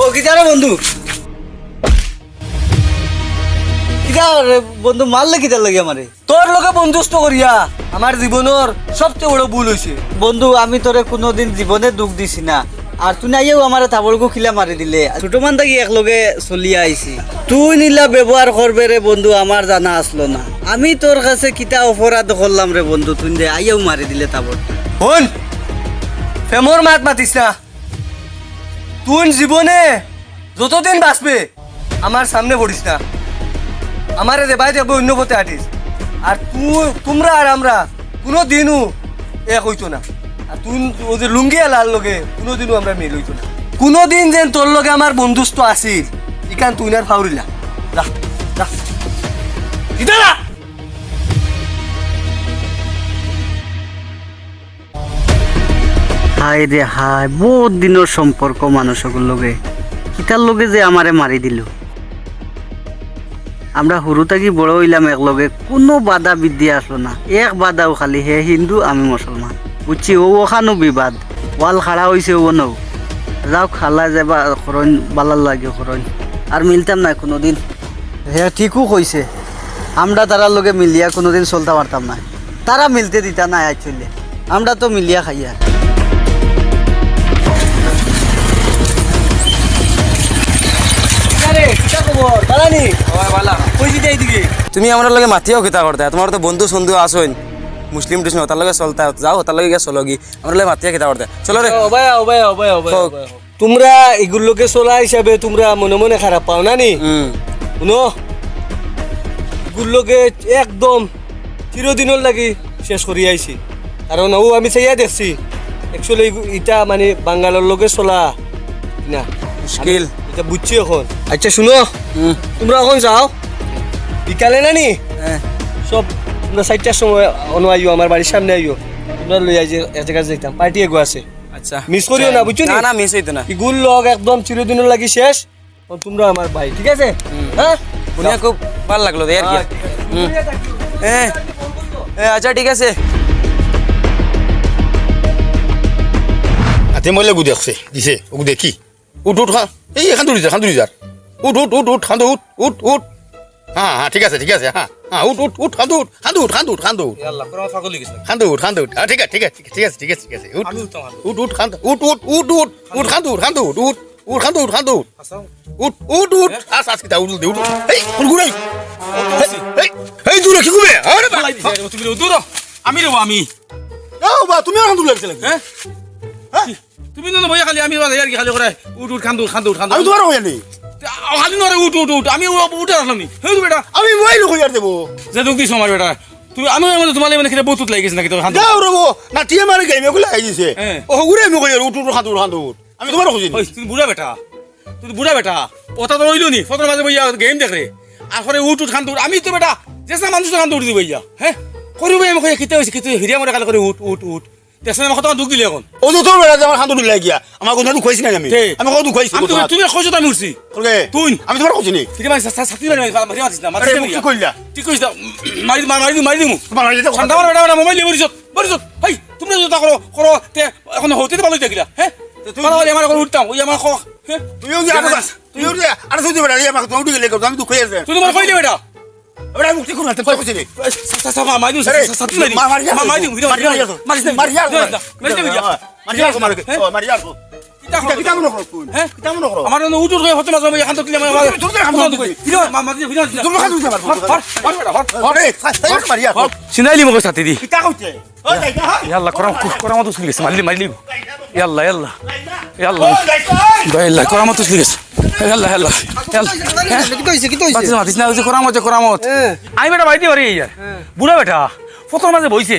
ও কিতারে বন্ধু বন্ধু মারলে কিতার লাগে আমারে তোর লগে বন্ধুত্ব করিয়া আমার জীবনের সবচেয়ে বড় ভুল হয়েছে। বন্ধু আমি তোরে কোনোদিন জীবনে দুঃখ দিছি না, আর তুই নাইও আমার তাবলগো খিলা মারি দিলে ছোট মান থাকি একলগে চলিয়া আইছি। তুই নিলা ব্যবহার করবে রে বন্ধু আমার জানা আসলো না। আমি তোর কাছে কিতা অপরাধ করলাম রে বন্ধু, তুই দে আইয়াও মারি দিলে তাবর। হন ফেমর মাত মাতিস না। তুই জীবনে যতদিন বাঁচবে আমার সামনে পড়িস না। আমারে দে বাইরে অন্য পথে আটিস। আর তোমরা আর আমরা কোনো দিনও এক হইতো না। আর তুই ওদের লুঙ্গি লাল লগে কোনোদিনও আমরা মিল হইতো না। কোনোদিন যেন তোর লগে আমার বন্ধুত্ব আসিল ইকান তুই না ফাউরিলা যা যা ইদারা। হায় রে হায়, বহুত দিনের সম্পর্ক মানুষগুলোর লগে, কিতার লগে যে আমারে মারি দিল। আমরা সরু থাকি বড় হইলাম একলগে, কোনো বাধা বিদ্যি আসলো না। এক বাধাও খালি হে হিন্দু আমি মুসলমান, বুঝছি ও ওখানো বিবাদ ওয়াল খাড়া হয়েছে ও নৌ যাও খালা যাবা খরণ বালার লাগে খরণ আর মিলতাম না কোনোদিন। হ্যাঁ ঠিকও কইছে, আমরা তারার লগে মিলিয়া কোনোদিন চলতে পারতাম না। তারা মিলতে দিতা না অ্যাকচুয়ালি, আমরা তো মিলিয়া খাইয়া। তুমি আমার লগে মাতিও কিতা করতে, তোমার তো বন্ধু সন্ধু আসইন মুসলিম টিসলিম তার লগে চলতা যাও, তার লগে গিয়ে চলো কি আমার লগে মাতিও কিতা করতে। চলো রে তোমরা এগুলোকে চলা হিসাবে তোমরা মনে মনে খারাপ পাও না নি? শুনো এগুলোকে একদম চিরদিনের লাগি শেষ করি আইছি। কারণ ও আমি চাইয়া দেখছি একচুয়ালি এটা মানে বাঙালের লগে চলা না মুশকিল, এটা বুঝছি এখন। আচ্ছা শুনো, তোমরা এখন যাও বিকালে না নি সব তোমরা 4টার সময় অন্য আইও, আমার বাড়ির সামনে আইও। তোমরা লই আই যে এক জায়গায় যাইতাম, পার্টি এগো আছে। আচ্ছা মিস করিও না, বুঝছো না? না মিস হইতো না। ইগুল লগ একদম চিরদিনের লাগি শেষ। তোমরা আমার ভাই, ঠিক আছে? হ্যাঁ শুনে খুব ভালো লাগলো আর কি। আচ্ছা ঠিক আছে। হাতে মইলে গু দেখছে দিছে ওগু দেখি উঠ উঠ হ্যাঁ এই খান্দুরি যার উঠ উঠ উঠ উঠ খান্দু উঠ উঠ উঠ হ্যাঁ হ্যাঁ ঠিক আছে হ্যাঁ হ্যাঁ উঠ উঠ উঠ খান্দু উঠ খান্দু উঠ খান্দু উঠ খান্দু আল্লাহ কোন কথা কইলি কিছু খান্দু উঠ খান্দু উঠ হ্যাঁ ঠিক আছে উঠ উঠ উঠ খান্দু উঠ উঠ উঠ উঠ উঠ খান্দু উঠ খান্দু উঠ উঠ উঠ খান্দু উঠ খান্দু উঠ উঠ উঠ আস আস কিটা উঠ দে উঠ এই গুড়াই এই এই দূরে কি গুবে আরে তুমি দূর আমি রে আমি ও বা তুমি খান্দু লাগছে হ্যাঁ তুমি না বইয়া খালি আমি আর কি খালি করে উঠ উঠ খান্দু খান্দু খান্দু আমি তোমার হই নি খালি নরে উঠ উঠ উঠ আমি উঠে আসলাম নি হে বেটা আমি মোবাইল কইয়ার দেব যে তুমি কি সময় বেটা তুমি আমি তোমার মানে কিনা বহুত লাগিছে নাকি তো খান্দু যাও রবো না টিএম আর গেম এগুলা আইছে ও গুড়ে আমি কইয়ার উঠ উঠ খান্দু খান্দু আমি তোমার খুঁজি ওই তুমি বুড়া বেটা ওটা তো রইলো নি ফটোর মাঝে বইয়া গেম দেখ রে আর করে উঠ উঠ খান্দু আমি তো বেটা যেসা মানুষ তো খান্দু উঠি বইয়া হ্যাঁ করিবে আমি কই কিতে হইছে কিতে হিরিয়া মরে কাল করে উঠ উঠ উঠ তেসনে আমাকে তো দুঃখ দিলে এখন ও তো তোর বেড়া আমার খান্দু লাগিয়া আমার কোনো দুঃখ হইছে না আমি কত দুঃখ হইছে তুমি কইছো তো আমি উঠছি তুই আমি তোমার খুঁজি নি ঠিক আছে সাথী মারি মারিস না মারি কি কইলা ঠিক কইছ মারি দিমু তোমার মারি দাও ঠান্ডা বেটা মোবাইল নিয়ে বরিস ভাই তুমি যদি করো করো তে এখন হতে ভালো দেখিলা হ্যাঁ তুমি আমার করে উঠতাম ওই আমার হ্যাঁ তুইও যে আর তুই বেড়া আমাকে তো উঠে গেলে আমি দুঃখ হইছে তুই তোমার কইলে বেটা বেড়া মুক্তি করুন না তুই খুঁজি নি মারি সাথী মারি আমার উঠুর হতে মাঝে এখান থেকে চিনাইলি মোক সাথী দি ইয়াল্লা করা মতো চলি গেছে মারলি ইয়াল্লা ইয়াল্লা ইয়াল্লা ইয়াল্লা করা মতো চলি গেছে ইয়াল্লা ইয়াল্লা মাতিস না করামত আমি বেটা বাইতে পারি ইয়ার বুড়া বেটা ফটোর মাঝে বইছে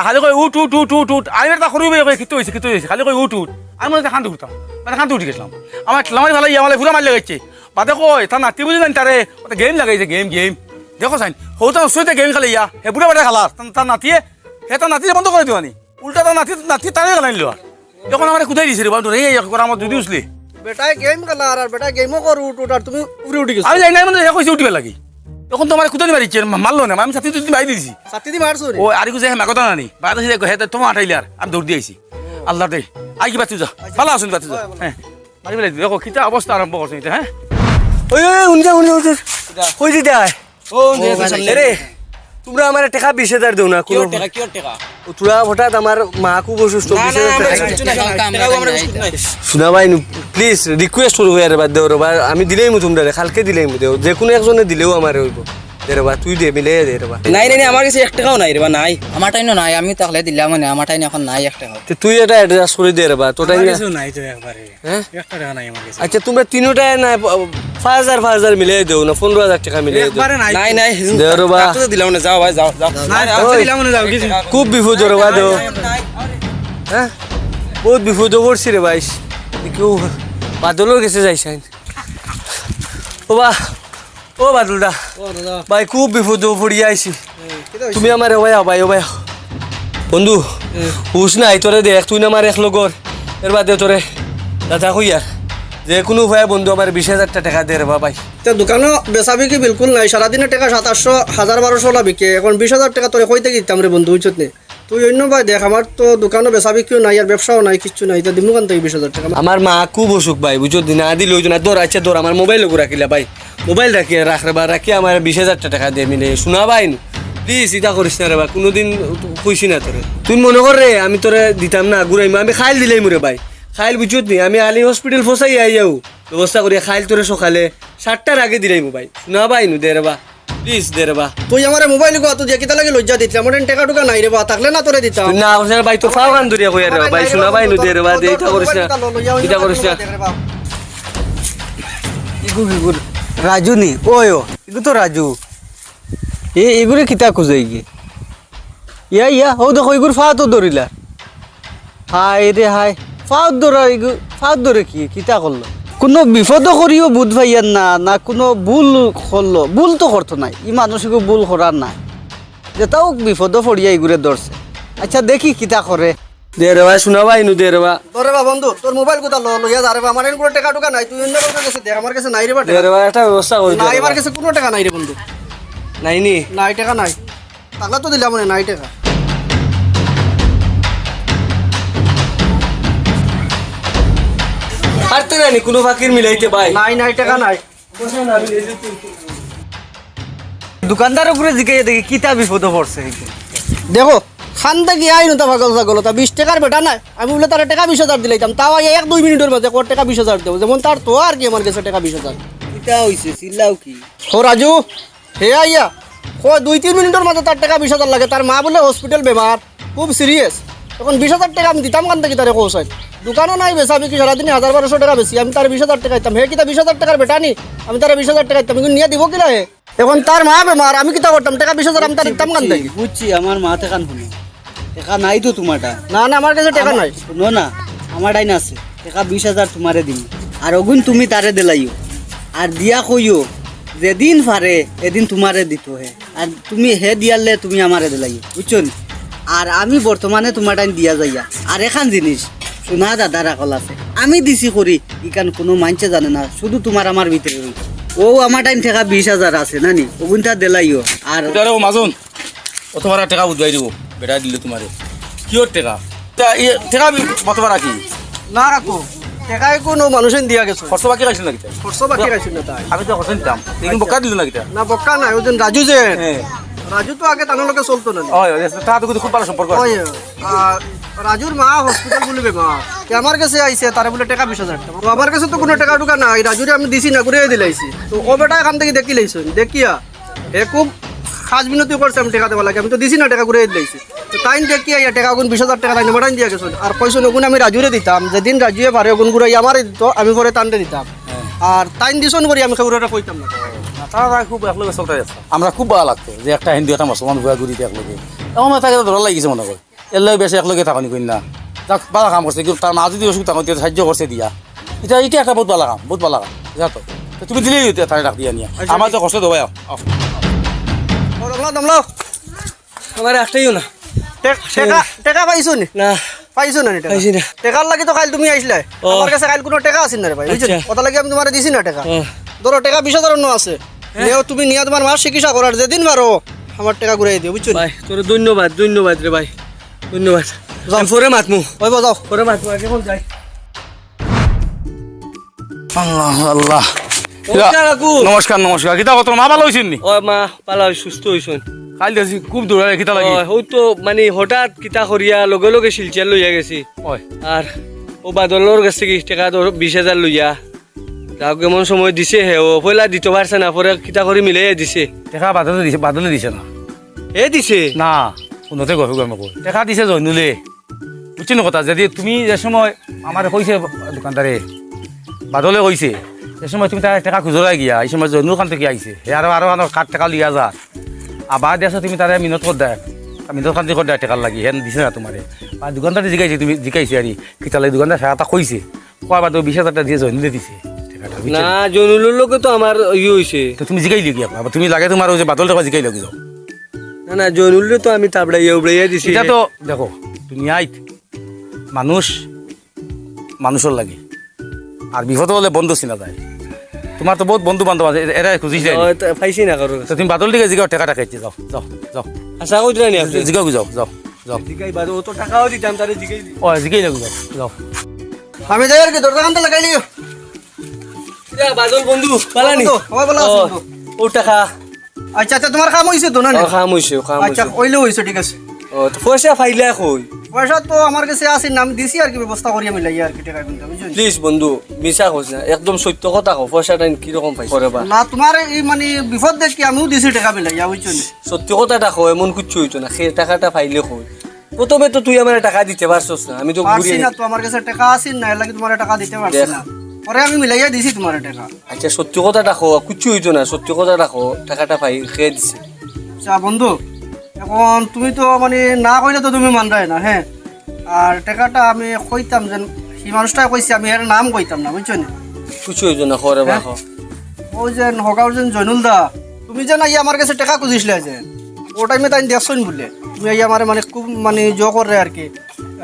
খালি কই উঠ উঠ উঠ উঠ উঠ আমি বেটা সরু কই খিতে হয়েছে খালি কই উঠ উঠ আমি মনে খান্তি উঠতাম মানে খান্তি উঠি গেছিলাম আমার খেলামারি ভালো আমার পুরা মারি লাগাইছে বাদে কই তার নাতি বুঝি জানি তারে গেম লাগাইছে গেম দেখো চাইন হৌতা ওসইতে গেম খেলে ইয়া হে বুড়া বেটা খেলার তার নাতিয়ে তার নাতিয়ে বন্ধ করে দিবানি উল্টা তার নাতি তারে খেলাই নিল এখন আমার কোথায় দিছে রে বান্ধব এই করা আমার যদি উঠলি বেটাই গেম খেলার আর বেটা গেমও কর উঠ উঠ আর তুমি উঠে গেছো। আমি যাই না মানে কইছে উঠবে লাগি এখন তো আমার কোথায় মারিছে মারলো না আমি সাথে তুই মারি দিছি সাথে দি মারছো রে ও আর কিছু মাগতা নানি বাইরে হে তোমার আঠাইলে আর আমি দৌড় দিয়েছি আল্লাহ দে আই কি বাতি যা ভালো আছেন বাতি যা হ্যাঁ ফাড়ি ফেলাই দেখো কিতা অবস্থা আরম্ভ করছে এটা হ্যাঁ ওই উনজা কই দিতে আয় রে তোমরা আমার টাকা 20,000 দেও না কোনো তোরা হঠাৎ আমার মাকু অসুস্থ 20,000 শোনা ভাই প্লিজ রিকোয়েস্ট করবো আরে বাদ দেও রে ভাই আমি দিলেই তোমরা কালকে দিলেই দেও যে কোনো একজনে দিলেও আমার হইব দে রে ভাই তুই দে মিলে দে রে ভাই নাই আমার কাছে 1 টাকাও নাই রে বা নাই আমার টাইম নাই আমি তাহলে দিলাম মানে আমার টাইম এখন নাই 1 টাকা তুই এটা অ্যাড্রেস করে দে রে ভাই তোর টাইম নাই তো একবারে হ্যাঁ 1 টাকা নাই আমার কাছে আচ্ছা তোমরা তিনটায় না 5,000 মিলে দেও না 15,000 টাকা মিলে দেও একবারে নাই নাই নাই দে রে ভাই তো দিলাম না যাও ভাই যাও যাও না দিলাম না যাও কিছু খুব বিপদ রে ভাই দেও হ্যাঁ বহুত বিপদ করছি রে ভাই কেউ বাদলের কাছে যাইছেন ও বাদলদা ভাই খুব বিপদ পড়িয়া আইছি তুমি আমার ভাই ভাই ভাই বন্ধু হুস নাই তোরে দেখ তুই না আমার এক লগর এর বাদে তোরে দাদা কইয়ার যে কোনো ভাই বন্ধু আমার 20,000 টাকা দে রে ভাই তো দোকানও বেচা বিক্রি বিলকুল নাই সারাদিনের টাকা 700 1,000 1200 বিকে এখন 20,000 টাকা তোরে কইতে দিতাম রে বন্ধু বুঝছত নে তুই অন্য ভাই দেখ আমার তো দোকানও বেচা বিক্রিও নাই আর ব্যবসাও নাই কিচ্ছু নাই তো দিমু কান থেকে 20,000 টাকা আমার মা খুব অসুখ ভাই বুঝছো দিন আদি লইজ না তোর আচ্ছা তোর আমার মোবাইল লগু রাখিলা ভাই মোবাইল রাখি রাখরে বা রাখি আমার 20,000 টাকা দিয়ে মিলে শোনা ভাই প্লিজ ইটা করিস না রে ভাই কোনোদিন কইছি না তোরে তুই মনে কর রে আমি তোরে দিতাম না ঘুরাইম আমি খাইল দিলাই মুরে ভাই খাইল বুঝছত নি আমি আলি হসপিটাল ফসাই আই যাও ব্যবস্থা করি খাইল তোরে সকালে 7টার আগে দিলাই ভাই শোনা ভাই নু দে রে বা প্লিজ দে রে বা তুই আমার মোবাইল গো তুই কিতা লাগে লজ্জা দিতি আমার টাকা টুকা নাই রে বা থাকলে না তোরে দিতাম তুই না হোসেন ভাই তো ফাও গান ধরিয়া কইয়া রে ভাই শোনা ভাই নু দে রে বা দে ইটা করিস না ইটা করিস না ইগুর রাজু নি ইগু তো রাজু এগুলো কিতা খুঁজে গিয়ে ইয়া ও দেখো ইগুর ফা তো ধরিলা হাই রে হাই ফাঁত ধরা ইগু ফাঁত ধরে কিতা করলো কোনো বিপদ করিও বুধ ভাইয়ার না কোনো ভুল করলো ভুল তো করতো নাই ই মানুষকে ভুল করার নাই যেটাও বিপদ পড়িয়া ইগুরে ধরছে আচ্ছা দেখি কিতা করে দে রে ভাই শোনা ভাই নু দে রে বা তোরে বা বন্ধু তোর মোবাইল কোথা লইয়া যা রে বা আমার এর কোনো টাকা টুকা নাই তুই অন্য কারোর কাছে দেখ আমার কাছে নাই রে বা দে রে ভাই একটা ব্যবস্থা করে দে নাই আমার কাছে কোনো টাকা নাই রে বন্ধু নাই নি নাই টাকা নাই টাকা তো দিলাম না নাই টাকা পারতে না নি কোনো ফাকির মিলাইতে ভাই নাই টাকা নাই দোকানদার উপরে জিজ্ঞাসা দেখি কিতা বিপদ পড়ছে দেখো খান্দা গিয়ে আইন তা পাগল ছাগল তা 20 টাকার বেটা নাই আমি বলে তার টাকা 20,000 দিলাইতাম তাও 1-2 মিনিটের মধ্যে কোট টাকা 20,000 দেবো যেমন তার তো আর কি আমার কাছে টাকা 20,000 কিতা হইছে চিল্লাও কি ও রাজু হে আইয়া ও 2-3 মিনিটের মধ্যে তার টাকা 20,000 লাগে তার মা বলে হসপিটাল বেমার খুব সিরিয়াস তখন 20,000 টাকা আমি দিতাম কান থেকে তারে কোসাই দোকানও নাই বেচা বিক্রি সারাদিন 1,000-1,200 টাকা বেশি আমি তার 20,000 টাকা দিতাম হে কিতা 20,000 টাকার বেটা নি আমি তার 20,000 টাকা দিতাম কিন্তু নিয়ে দিব কিনা হে এখন তার মা বেমার আমি কিতা করতাম টাকা 20,000 আমি তার দিতাম কান থেকে বুঝছি আমার মাথা কান শুনো টাকা নাই তো তোমারটা না আমার কাছে টাকা নাই শুনো না আমার ডাইন আছে টাকা 20,000 তোমারে দিন আর অগুন তুমি তারে দিলাইও আর দিয়া কইও যেদিন পারে এদিন তোমারে দিত হে আর তুমি হে দিয়ালে তুমি আমারে দিলাইও বুঝছো নি? আর আমি বর্তমানে তোমার টাইম দিয়া যাইয়া আর এখান জিনিস শোনা দাদা রাখল আছে আমি দিছি করি ইকান কোনো মানছে জানে না শুধু তোমার আমার ভিতরে রয়েছে ও আমার টাইম টাকা 20,000 আছে না নি ওগুনটা দিলাইও আর এটারে মাজন ও তোমার টাকা উদ্বাই দিব বেটা দিলে তোমারে কিওর টাকা তা টাকা কতবার রাখি না কাকু টাকাই কোনো মানুষের দিয়া গেছে খরচ বাকি রাখছিল না কিতা খরচ বাকি রাখছিল না তাই আমি তো খরচ নিতাম लेकिन বকা দিল না কিতা না বক্কা নাই ওই দিন রাজু যে হ্যাঁ রাজু তো আগে তানোর লোকে চলতো না ওই তা তো খুব ভালো সম্পর্ক আছে ওই রাজুর মা হসপিটাল বলে বেমার তে আমার কাছে আইছে তারে বলে টাকা 20,000 টাকা তো আমার কাছে তো কোনো টাকা টুকা নাই রাজুরে আমি দিছি না ঘুরে দিলাইছি তো ও বেটা এখান থেকে দেখি লাইছেন দেখিয়া এ খুব খাস বিনতি করছে আমি টাকা দেওয়া লাগে আমি তো দিছি না টাকা ঘুরে দিলাইছি তো তাই দেখিয়া ইয়া টাকা গুণ 20,000 টাকা তাই বেটাই দিয়া গেছেন আর পয়সা নগুন আমি রাজুরে দিতাম যেদিন রাজুয়ে পারে গুণ ঘুরাই আমার দিত আমি পরে টানতে দিতাম আর তাইন দিছন করি আমি কেউরে কইতাম না তারা খুব একলগে চলতে আছে আমরা খুব ভালো লাগতো যে একটা হিন্দু একটা মুসলমান ভুয়া ঘুরি একলগে আমার তাকে ধরা লাগিছে মনে কর এর লগে বেশি একলগে থাকনি কই না যাক ভালো কাম করছে কিন্তু তার মা যদি অসুখ থাকো সাহায্য করছে দিয়া এটা একটা বহুত ভালো কাম বহুত ভালো কাম জানো তো তুমি দিলেই তাই ডাক দিয়া নিয়ে আমার তো কষ্ট দেবো দমলাও আমার একটাইও না টাকা পাইছো নি না পাইছো না টাকা পাইছি না। টাকার লাগি তো কাল তুমি আইসলে আমার কাছে কাল কোনো টাকা আছে না রে ভাই বুঝছো কথা লাগি আমি তোমার দিছি না টাকা ধরো টাকা 20,000 অন্য আছে নিও তুমি নিয়ে তোমার মা চিকিৎসা করার যেদিন পারো আমার টাকা ঘুরাই দিও বুঝছো ভাই তোর ধন্যবাদ রে ভাই ধন্যবাদ আমি পরে মাতমু ওই যাও পরে মাতমু এখন যাই আল্লাহ আল্লাহ নমস্কার কাকু নমস্কার নমস্কার কিতা কত মা ভালো হয়েছেন নি ও মা পালা সুস্থ হইছেন কাল দেখছি খুব দৌড়ায় কিতা লাগি হয়তো মানে হঠাৎ কিতা করিয়া লগে লগে শিলচার লইয়া গেছি হয় আর ও বাদলর কাছ থেকে টাকা 20,000 লইয়া যাও কেমন সময় দিছে হে ও পয়লা দিতে পারছে না পরে কিতা করে মিলাই দিছে টেকা বাদলে দিছে না এ দিছে না কোনোতে গভীর গরমে কই টেকা দিছে জয়নুলে বুঝছি না কথা যদি তুমি যে সময় আমার কইছে দোকানদারে বাদলে কইছে সে সময় তুমি তার টাকা খুচরাই গিয়া এই সময় জয়নুর কান থেকে আইছে হে আরো কাঠ টাকা লিয়া যা আবার দিয়াছো তুমি তারে মিনত কর দেয় মিনত কান কর দেয় টাকার লাগি হেন দিছে না তোমারে আর দোকানদারে জিগাইছে তুমি জিকাইছে আর কিতা লাগে দোকানদার সারা কইছে কয় বাদ 20,000 টাকা দিয়ে জয়নুলে দিছে টাকাটা না জনুলুর লোকে তো আমার ইয়ে হইছে তো তুমি জিগাইলি গিয়া তুমি লাগে তোমার ওই যে বাদল টাকা জিগাই লাগি যাও না না জনুলরে তো আমি তাবড়াইয়া উবড়াইয়া দিছি এটা তো দেখো দুনিয়ায় মানুষ মানুষের লাগে আর বিপদ হলে বন্ধু চিনা যায় তোমার তো বহুত বন্ধু বান্ধব আছে এরা খুঁজিস ও, তা পাইছি না কারো তো তুমি বাদল দিকে জিগাও টাকাটা খাইছে যাও যাও যাও আশা করি না আপনি জিগাও যাও যাও যাও জিগাই বাদ ও তো টাকাও দিতাম তারে জিগাই দি ও জিগাই লাগু যাও যাও আমি যাই আর কি দরজা কানতে লাগাই লিও বাদল বন্ধু পালানি বন্ধু, হয় ভালো আছো বন্ধু। ও টাকা আচ্ছা আচ্ছা তোমার কাম হইছে তো না ও খাম হইছে খাম আচ্ছা হইছে কইলে হইছে ঠিক আছে ও তো পয়সা ফাইলা কই পয়সা তো আমার কাছে আছে না আমি দিছি আর কি ব্যবস্থা করিয়া মিলাই আর কি টাকা কিন্তু বুঝছেন প্লিজ বন্ধু মিছা কইছ না একদম সত্য কথা কও পয়সাটা কি রকম পাইছ করে বা না তোমার এই মানে বিপদ দেখি আমিও দিছি টাকা মিলাইয়া বুঝছেন সত্যি কথাটা কও এমন কিচ্ছু হইতো না সে টাকাটা পাইলে কই প্রথমে তো তুই আমার টাকা দিতে পারছস না আমি তো পারছি ঘুরিয়ে না তো আমার কাছে টাকা আছে না এর লাগি তোমার টাকা দিতে পারছি দেখ। না পরে আমি মিলাইয়া দিছি তোমার টাকা আচ্ছা সত্যি কথাটা কও কিচ্ছু হইতো না সত্যি কথাটা কও টাকাটা পাই খেয়ে দিছে আচ্ছা বন্ধু এখন তুমি তো মানে না কইলে তো তুমি মানরাই না হ্যাঁ আর টাকাটা আমি কইতাম যে সেই মানুষটা কইছি আমি এর নাম কইতাম না বুঝছো না কিচ্ছু হইতো না করে বা কও ওই যে হগার যে জয়নুল দা তুমি যে না ইয়ে আমার কাছে টাকা খুঁজিছিলে যে ও টাইমে তাই দেখছই বলে তুমি ইয়ে আমার মানে খুব মানে করে আর কি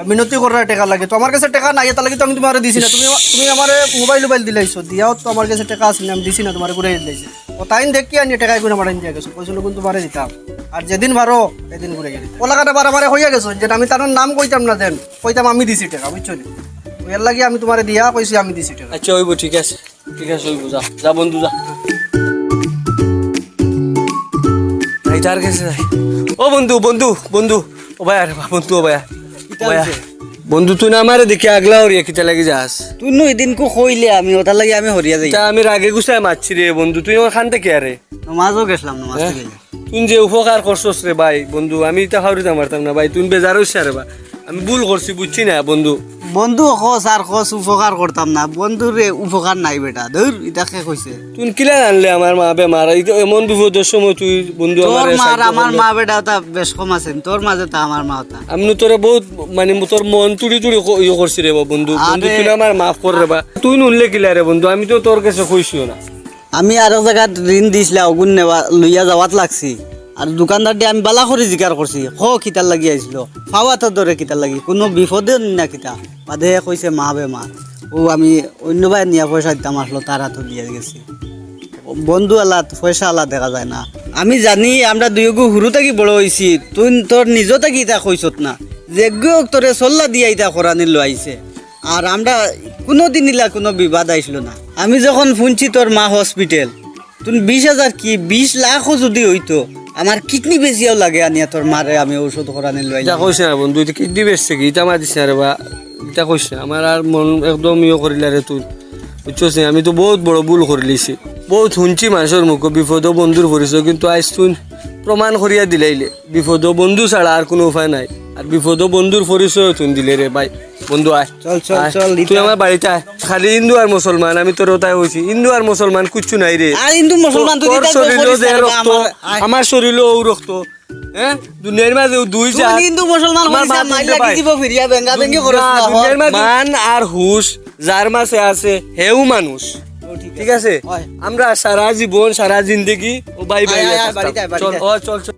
মিনতি করে টাকা লাগে তো আমার কাছে টাকা নাই তার লাগে তো আমি তোমার দিছি না তুমি আমার মোবাইল দিলাইছো দিয়াও তো আমার কাছে টাকা আছে না আমি দিছি না তোমার ঘুরে দিলাইছি ও তাই দেখি আনি টাকা গুলো মারাই দিয়ে গেছো পয়সা কিন্তু তোমারে দিতাম আর যেদিন ভারো সেদিন ঘুরে গেলি ওলাকাটা বারে হইয়া গেছো যে আমি তার নাম কইতাম না দেন কইতাম আমি দিছি টাকা বুঝছো না এর লাগে আমি তোমারে দিয়া কইছি আমি দিছি টাকা আচ্ছা হইব ঠিক আছে হইব যা যা বন্ধু যা এই তার কাছে যাই ও বন্ধু বন্ধু বন্ধু ও ভাই আরে বন্ধু ও ভাই বন্ধু তুই না আমারে দেখে আগলা হরিয়া কিতা লাগি যাস তুই নো এদিন কো কইলে আমি ওটার লাগে আমি হরিয়া যাই তা আমি রাগে গুছায় মারছি রে বন্ধু তুই আমার খান থেকে আরে নমাজও গেছিলাম নমাজ হ্যাঁ? থেকে তুই যে উপকার করছস রে ভাই বন্ধু আমি তা হাউরিতে মারতাম না ভাই তুই বেজার হইছ রে ভাই আমি ভুল করছি বুঝছি না বন্ধু বন্ধু খস আর খস উপকার করতাম না বন্ধুরে উপকার নাই বেটা ধর ইটাকে কইছে তুই কিলা আনলে আমার মা বেমার এই তো এমন বিপদের সময় তুই বন্ধু তোর আমার মা আর আমার মা বেটা তা বেশ কম আছেন তোর মাঝে তা আমার মা তা আমি তোরে বহুত মানে তোর মন তুড়ি ইয়ে করছি রে বা বন্ধু বন্ধু তুই না আমার মাফ কর রে বা তুই নুনলে কিলা রে বন্ধু আমি তো তোর কাছে কইছিও না আমি আর এক জায়গাত ঋণ দিছিলা অগুন নেওয়া লইয়া যাওয়াত লাগছি আর দোকানদার দিয়ে আমি বালা করে জিকার করছি কিতার লাগি আইছিল খাওয়াতো দরে কিতার লাগি কোনো বিপদে না কিতা বাদে কইছে মা বেমার ও আমি অন্য ভাই নিয়ে পয়সা দিতাম আসলো তারা তো দিয়ে গেছি বন্ধু আলা পয়সা আলা দেখা যায় না আমি জানি আমরা দুইগু হুরু থাকি বড় হইছি তুই তোর নিজ থাকি ইতা কইছত না যে তোরে চল্লা দিয়া ইতা করানি লো আইছে আর আমরা কোনো দিন ইলা কোনো বিবাদ আইছিল না আমি যখন শুনছি তোর মা হসপিটাল তুই 20,000 কি 20 লাখও যদি হইতো আমার কিডনি বেশিও লাগে আনিয়া তোর মারে আমি ঔষধ করানি লো এটা কইছে না বন্ধু এটা কিডনি বেচছে কি এটা মার দিছে না রে বা এটা কইছে না। আমার আর মন একদম ইয়ে করিলা রে তুই বুঝছস না, আমি তো বহুত বড় ভুল করে লিছি বহুত শুনছি মানুষের মুখ বিপদ বন্ধুর পরিচয় কিন্তু আজ তুই প্রমাণ করিয়া দিলাইলে বিপদ বন্ধু ছাড়া আর কোনো উপায় নাই আর বিপদ বন্ধুর পরিচয় তুই দিলে রে ভাই বন্ধু আয় চল চল আয়। চল তুই আমার বাড়িতে আয় খালি হিন্দু আর মুসলমান আমি তোর ওটাই হয়েছি হিন্দু আর মুসলমান কিচ্ছু নাই রে আর হিন্দু মুসলমান তুই তোর দিতাই শরীরও করিস যে না রে রক্ত আমার, আয়। আমার শরীরও ও রক্ত হ্যাঁ দুনিয়ার মাঝে দুই তুই জাত হিন্দু মুসলমান আমার হইছা বাপ মাইল দিতে লাগি পাই। দিব ফিরিয়া বেঙ্গা বেঙ্গি করিস না দুনিয়ার মাঝে মান আর হুশ যার মাঝে আছে হেউ মানুষ ঠিক আছে হয়। আমরা সারা জীবন সারা জিন্দগি ও বাই বাই আয়, আয়, আয়, বাড়িতে আয়, বাড়িতে চল আয়। চল চল